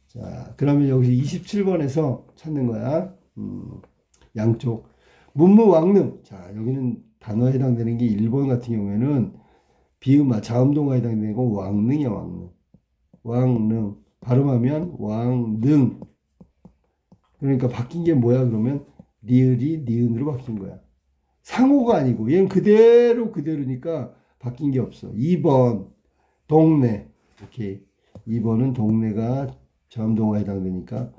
자, 그러면 여기서 27번에서 찾는 거야. 양쪽. 문무왕릉. 자, 여기는 단어에 해당되는 게 1번 같은 경우에는 비음화, 자음동화에 해당되는 건 왕릉이야, 왕릉. 발음하면 왕능. 그러니까 바뀐 게 뭐야, 그러면? 리을이 니은으로 바뀐 거야. 상호가 아니고, 얘는 그대로니까 바뀐 게 없어. 2번, 동네. 오케이. 2번은 동네가 자음동화에 해당되니까,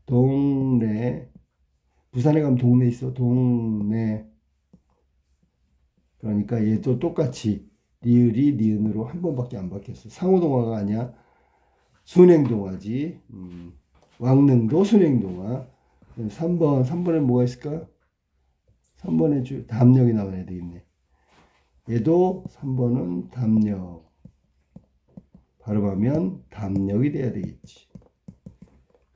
동네. 부산에 가면 동네 있어. 동네. 그러니까 얘도 똑같이 리을이 니은으로 한 번밖에 안 바뀌었어. 상호동화가 아니야. 순행동화지. 왕릉도 순행동화. 3번에 뭐가 있을까? 3번에 담력이 나와야 되겠네. 얘도 3번은 담력. 발음하면 담력이 돼야 되겠지.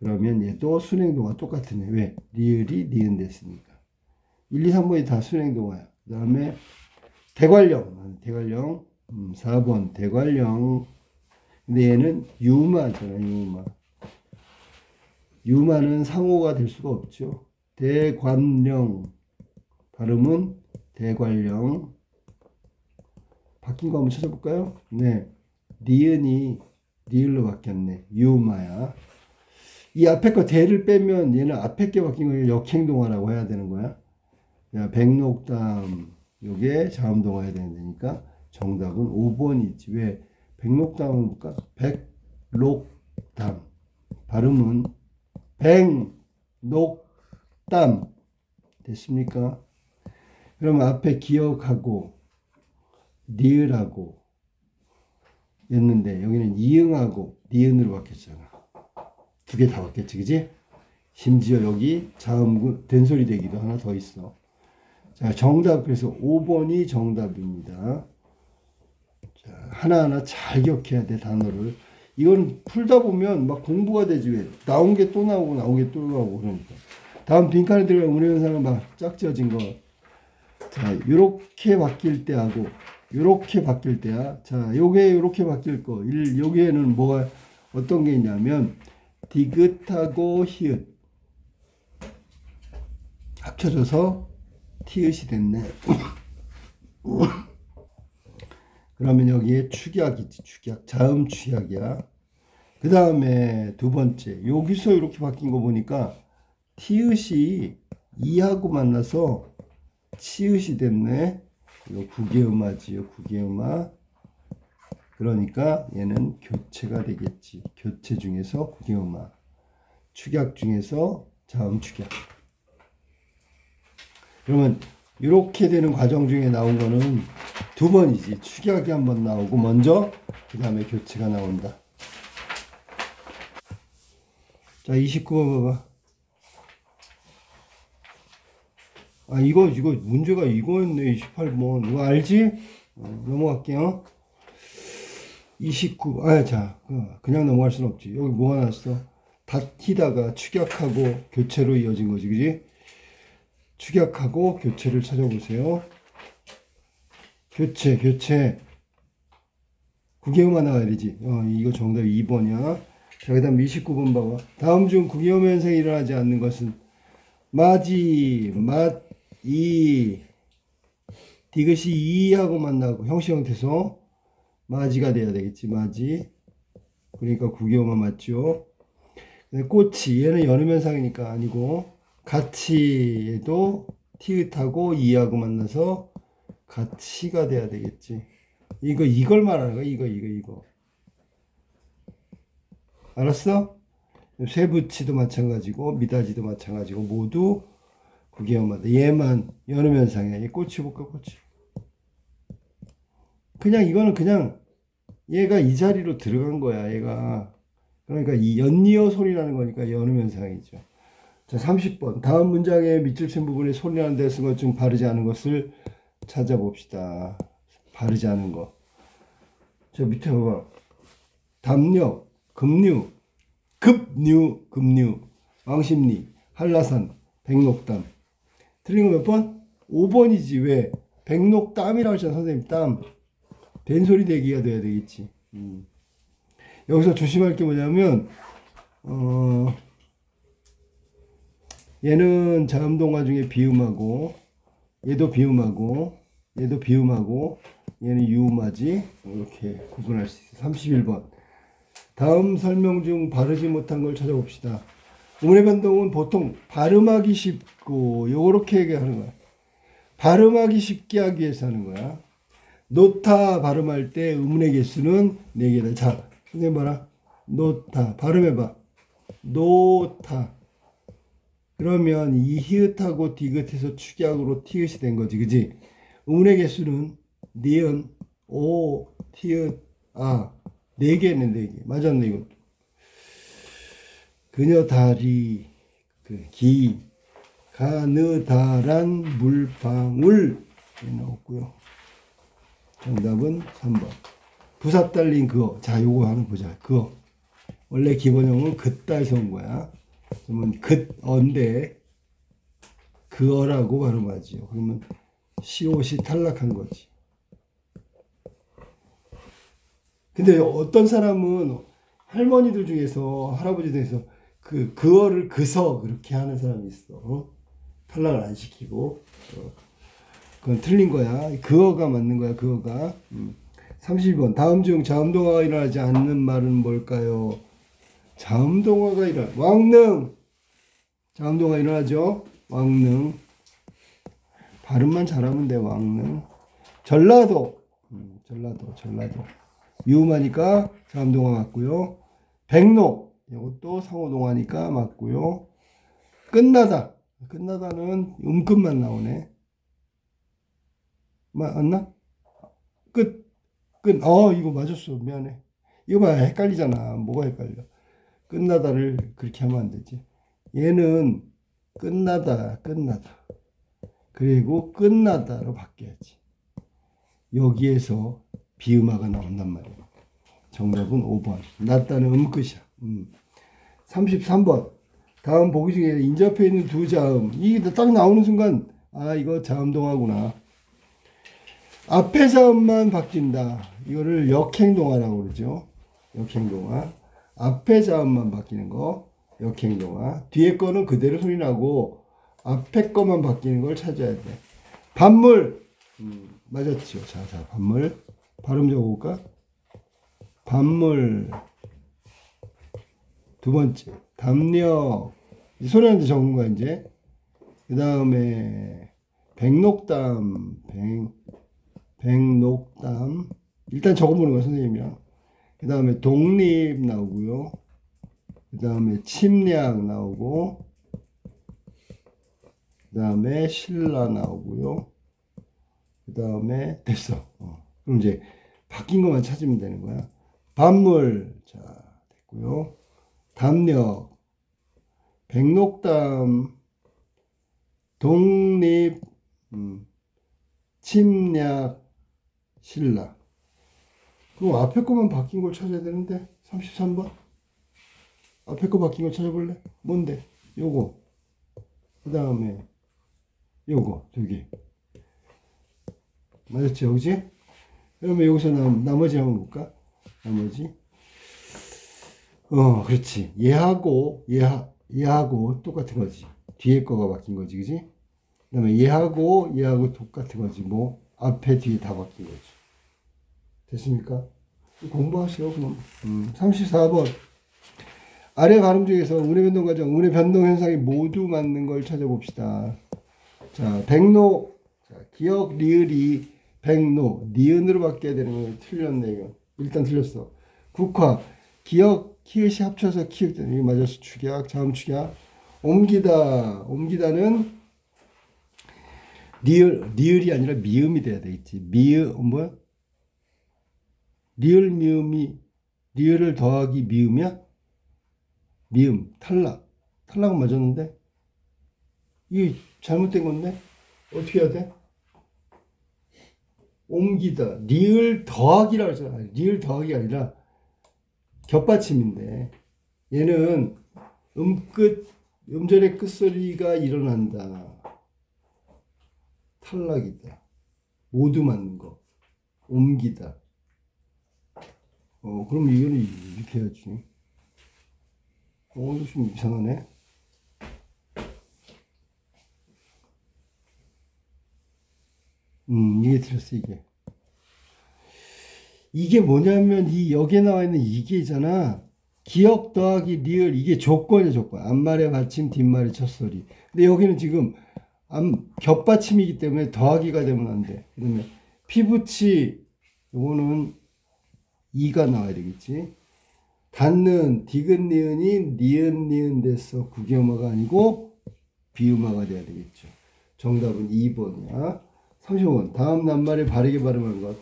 그러면 얘도 순행동화 똑같으네. 왜? 리을이 니은 됐으니까. 1, 2, 3번이 다 순행동화야. 그 다음에 대관령. 4번 대관령. 근데 얘는 유마잖아. 유마는 상호가 될 수가 없죠. 대관령. 발음은 대관령. 바뀐 거 한번 찾아볼까요? 네. 니은이 리을로 바뀌었네. 유마야. 이 앞에 거 대를 빼면 얘는 앞에 게 바뀐 거 역행동화라고 해야 되는 거야. 야, 백록담. 요게 자음동화 해야 되니까 정답은 5번이지. 왜? 백록담은 볼까? 백록담. 발음은 백록담. 됐습니까? 그럼 앞에 기억하고 니을하고 였는데 여기는 이응하고 니은으로 바뀌었잖아. 두 개 다 바뀌었지, 그지? 심지어 여기 자음 된소리 대기도 하나 더 있어. 자, 정답. 그래서 5번이 정답입니다. 자, 하나하나 잘 기억해야 돼, 단어를. 이건 풀다 보면 막 공부가 되지. 왜? 나온 게 또 나오고 그러니까. 다음 빈칸에 들어간 운행현상은 막 짝지어진 거. 자, 요렇게 바뀔 때하고 요렇게 바뀔 때야. 자, 요게 요렇게 바뀔 거. 여기에는 뭐가 어떤 게 있냐면 디귿하고 히읗 합쳐져서 티읕이 됐네. 그러면 여기에 축약이지. 축약. 자음 축약이야. 그 다음에 두 번째. 여기서 이렇게 바뀐 거 보니까 티읕이 이하고 만나서 치읕이 됐네. 이거 구개음화지요. 구개음화. 그러니까 얘는 교체가 되겠지. 교체 중에서 구개음화. 축약 중에서 자음 축약. 그러면 이렇게 되는 과정 중에 나온 거는 두 번이지. 축약이 한 번 나오고 먼저 그 다음에 교체가 나온다. 자, 29번 봐봐. 아, 이거 문제가 이거였네. 28번. 이거 알지? 넘어갈게요. 29. 자, 그냥 넘어갈 수는 없지. 여기 뭐가 나왔어? 닫히다가 축약하고 교체로 이어진 거지, 그지? 축약하고 교체를 찾아보세요. 교체. 구개음화 나와야 되지. 이거 정답 2번이야. 자, 그 다음 29번 봐봐. 다음 중 구개음 현상이 일어나지 않는 것은 마지, 디귿이 이하고 만나고 형식 형태에서 마지가 돼야 되겠지. 마지. 그러니까 구개음화 맞죠. 꽃이, 얘는 연음현상이니까 아니고, 같이도 티읕하고 이하고 만나서 같이가 돼야 되겠지. 이걸 말하는 거야. 이거. 알았어? 쇠붙이도 마찬가지고 미닫이도 마찬가지고 모두 구개음화다. 얘만 연음현상이야. 얘 꽃이 볼까? 꽃이. 그냥 이거는 그냥 얘가 이 자리로 들어간 거야. 얘가. 그러니까 이 연이어 소리라는 거니까 연음현상이죠. 자, 30번. 다음 문장의 밑줄 친 부분에 소리나는 데서 것 중 바르지 않은 것을 찾아봅시다. 바르지 않은 거. 저 밑에 봐봐. 담력, 급류, 급류, 왕십리, 한라산, 백록담. 틀린 거 몇 번? 5번이지. 왜? 백록담이라고 했잖아, 선생님. 땀. 된소리 대기가 돼야 되겠지. 여기서 조심할 게 뭐냐면, 얘는 자음동화 중에 비음하고, 얘도 비음하고, 얘도 비음하고, 얘는 유음하지. 이렇게 구분할 수 있어. 31번. 다음 설명 중 바르지 못한 걸 찾아봅시다. 음운의 변동은 보통 발음하기 쉽고 요렇게 얘기하는 거야. 발음하기 쉽게 하기 위해서 하는 거야. 노타 발음할 때 음운의 개수는 4개다. 자, 선생님 봐라. 노타 발음해봐. 노타. 그러면 이 히읗하고 디귿에서 축약으로 티읕이 된 거지, 그지? 음운의 개수는 니은, 오, 티읕, 아 4개네, 4개. 맞았네, 이것도. 그녀 다리, 기, 가느다란 물방울. 나왔고요. 정답은 3번. 부사 딸린 그어. 자, 요거 하나 보자. 그어. 원래 기본형은 그따에서 온 거야. 그러면 그어인데 그어라고 발음하지요. 그러면 시옷이 탈락한 거지. 근데 어떤 사람은 할머니들 중에서 할아버지 중에서 그어를 그서 그렇게 하는 사람이 있어. 탈락을 안 시키고. 그건 틀린 거야. 그어가 맞는 거야. 그어가. 32번. 다음 중 자음동화가 일어나지 않는 말은 뭘까요? 자음동화가 왕능. 자음동화 일어나죠. 왕능. 발음만 잘하면 돼. 왕능. 전라도. 전라도. 유음하니까 자음동화 맞고요. 백록. 이것도 상호동화니까 맞고요. 끝나다. 끝나다는 음끝만 나오네. 맞나? 끝. 이거 맞았어. 미안해. 이거 봐. 헷갈리잖아. 뭐가 헷갈려. 끝나다를 그렇게 하면 안 되지. 얘는 끝나다. 그리고 끝나다로 바뀌어야지. 여기에서 비음화가 나온단 말이야. 정답은 5번. 낫다는 음끝이야. 33번. 다음 보기 중에 인접해 있는 두 자음. 이게 딱 나오는 순간, 아, 이거 자음동화구나. 앞에 자음만 바뀐다. 이거를 역행동화라고 그러죠. 역행동화. 앞에 자음만 바뀌는 거. 역행동화. 뒤에 거는 그대로 소리 나고, 앞에 거만 바뀌는 걸 찾아야 돼. 반물. 맞았죠. 자, 반물. 발음 적어볼까? 반물. 두 번째. 담력. 소리하는데 적는 거야, 이제. 그 다음에, 백록담. 백록담. 일단 적어보는 거야, 선생님이랑. 그 다음에 독립 나오고요. 그 다음에 침략 나오고. 그 다음에 신라 나오고요. 그 다음에 됐어. 그럼 이제 바뀐 것만 찾으면 되는 거야. 반물. 자, 됐고요. 담력. 백록담. 독립. 침략. 신라. 그럼 앞에 거만 바뀐 걸 찾아야 되는데 33번. 앞에 거 바뀐 걸 찾아볼래? 뭔데? 요거. 그 다음에 요거 2개. 맞았죠? 그지? 그러면 여기서 나머지 한번 볼까? 나머지. 그렇지. 얘하고 똑같은 거지. 뒤에 거가 바뀐 거지. 그지? 그 다음에 얘하고 똑같은 거지. 뭐, 앞에 뒤에 다 바뀐 거지. 됐습니까? 공부하세요, 그럼. 34번. 아래 발음 중에서 음운의 변동 과정, 음운의 변동 현상이 모두 맞는 걸 찾아봅시다. 자, 백로. 자, 기역, 리을이 백로. 니은으로 바뀌어야 되는 거 틀렸네, 이거. 일단 틀렸어. 국화. 기역, 키읔이 합쳐서 키읔 되는 이게 맞았어. 축약, 자음 축약. 옮기다는 리을이 아니라 미음이 돼야 되겠지. 뭐야? 리을, 미음이, 리을을 더하기 미음이야? 미음, 탈락은 맞았는데? 이게 잘못된 건데? 어떻게 해야 돼? 옮기다. 리을 더하기라고 하잖아. 리을 더하기가 아니라 겹받침인데 얘는 음절의 끝소리가 일어난다. 탈락이다. 모두 맞는 거. 옮기다. 그럼 이거는 이렇게 해야지. 이거 좀 이상하네. 이게 틀렸어, 이게. 이게 뭐냐면, 여기에 나와 있는 이게잖아. 기억 더하기 리을, 이게 조건이야, 조건. 앞말의 받침, 뒷말의 첫소리. 근데 여기는 지금, 겹받침이기 때문에 더하기가 되면 안 돼. 그러면, 피붙이, 요거는 이가 나와야 되겠지. 닿는, 디귿, 니은이 니은, 니은 돼서 구개음화가 아니고, 비음화가 돼야 되겠죠. 정답은 2번이야. 30번. 다음 낱말을 바르게 발음한 것.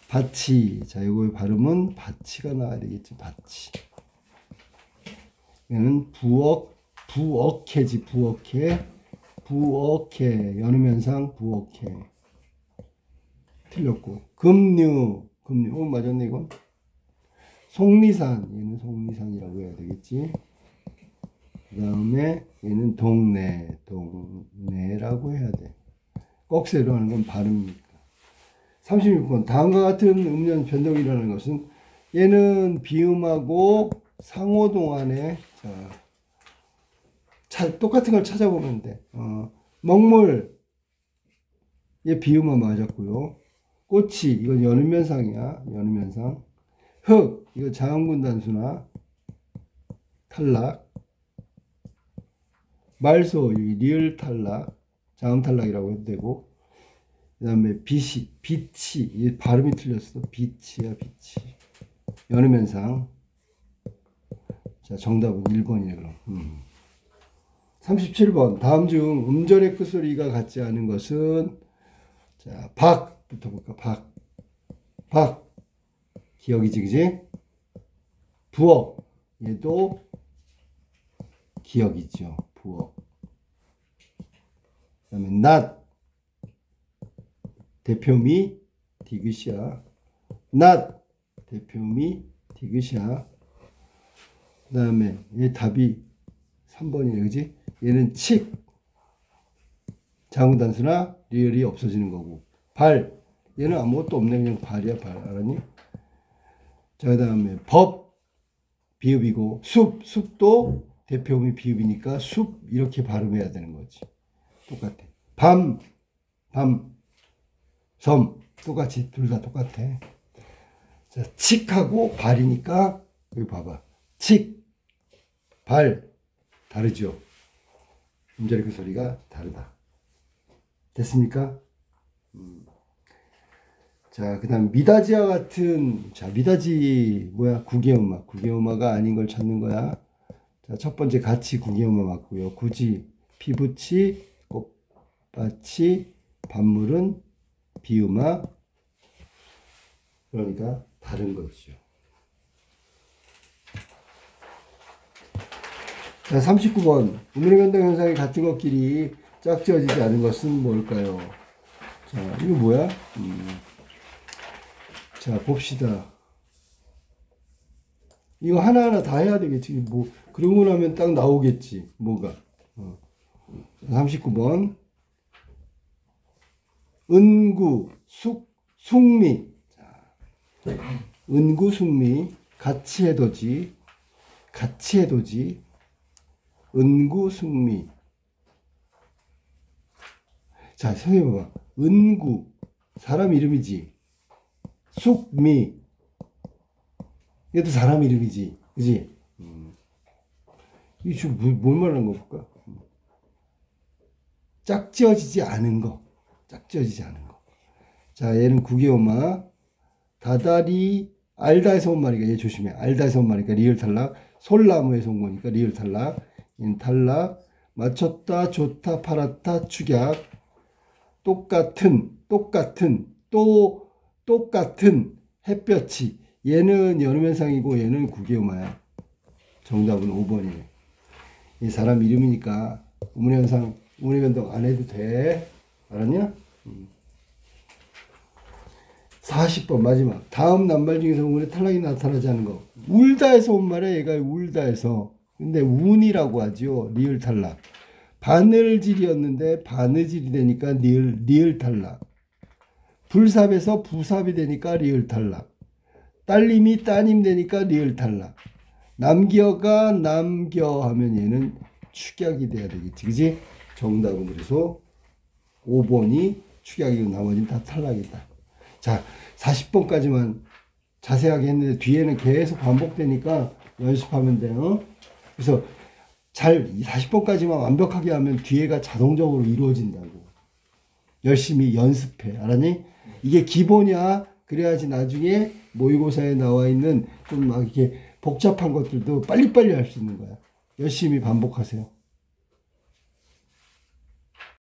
바치. 자, 이거의 발음은 바치가 나와야 되겠지. 바치. 얘는 부억해지. 부억해. 연음현상 부억해. 틀렸고. 금류. 맞았네, 이건. 속리산. 얘는 속리산이라고 해야 되겠지. 그 다음에 얘는 동네라고 해야 돼. 꺽쇠로 하는 건 발음이니까. 36번. 다음과 같은 음련 변동이 일어나는 것은 얘는 비음하고 상호 동안에 똑같은 걸 찾아보면 돼. 먹물 얘 비음화 맞았고요. 꽃이 이건 연음현상이야. 연음현상. 흑 이거 자음군 단수나 탈락. 말소 리을 탈락. 자음 탈락이라고 해도 되고. 그 다음에 빛이 이 발음이 틀렸어. 빛이야. 연음현상. 자, 정답은 1번이네 그럼. 37번. 다음 중 음절의 끝소리가 같지 않은 것은 자, 박부터 볼까. 박 기억이지, 그지? 부억 얘도 기억이죠. 부억. 그 다음에 낫 대표미 디귿이야. 낫 대표미 디귿이야. 그 다음에 얘 답이 3번이네, 그지? 얘는 칙 자음군 단수나 리을이 없어지는 거고. 발 얘는 아무것도 없네. 그냥 발이야. 발. 알았니? 자, 그 다음에 법 비읍이고 숲도 대표음이 비읍이니까 숲 이렇게 발음해야 되는 거지. 똑같아. 섬 똑같이 둘 다 똑같아. 자, 칙하고 발이니까 여기 봐봐. 칙, 발 다르죠. 음절의 그 소리가 다르다. 됐습니까? 자, 그 다음 미다지와 같은 미다지 뭐야? 구개음화가 아닌 걸 찾는 거야. 자, 첫 번째 같이 구개음화 맞고요. 굳이 피붙이 꽃밭이 반물은 비음화. 그러니까 다른 거죠. 자, 39번. 음운의 변동 현상이 같은 것끼리 짝지어지지 않은 것은 뭘까요? 자, 이거 뭐야? 자, 봅시다. 이거 하나하나 다 해야 되겠지. 뭐, 그러고 나면 딱 나오겠지. 뭐가. 39번. 은구, 숙미. 은구, 숙미. 같이 해도지. 은구, 숙미. 자, 선생님 봐봐. 은구. 사람 이름이지. 숙미. 얘도 사람 이름이지. 그지? 이게 지금 뭘 말하는 거 볼까? 짝지어지지 않은 거. 자, 얘는 구개음화. 다다리, 알다에서 온 말이니까 얘 조심해. 알다에서 온 말이니까 리을 탈락. 솔나무에서 온 거니까 리을 탈락. 얘는 탈락. 맞췄다, 좋다, 팔았다, 축약. 똑같은 햇볕이. 얘는 연음현상이고 얘는 구개음화야. 정답은 5번이네. 이 사람 이름이니까 음운의 변동 안 해도 돼. 알았냐? 40번 마지막. 다음 낱말 중에서 운에 탈락이 나타나지 않은 거. 울다에서 온 말에 얘가 울다에서. 근데 운이라고 하죠. 리을 탈락. 바늘질이었는데 바느질이 되니까 리을 탈락. 불삽에서 부삽이 되니까 리을 탈락. 딸님이 따님 되니까 리을 탈락. 남겨가 남겨 하면 얘는 축약이 돼야 되겠지. 그지? 정답은 그래서 5번이 축약이고 나머지는 다 탈락이다. 자, 40번까지만 자세하게 했는데 뒤에는 계속 반복되니까 연습하면 돼요. 그래서 잘 40번까지만 완벽하게 하면 뒤에가 자동적으로 이루어진다고. 열심히 연습해. 알았니? 이게 기본이야. 그래야지 나중에 모의고사에 나와 있는 좀 막 이렇게 복잡한 것들도 빨리빨리 할 수 있는 거야. 열심히 반복하세요.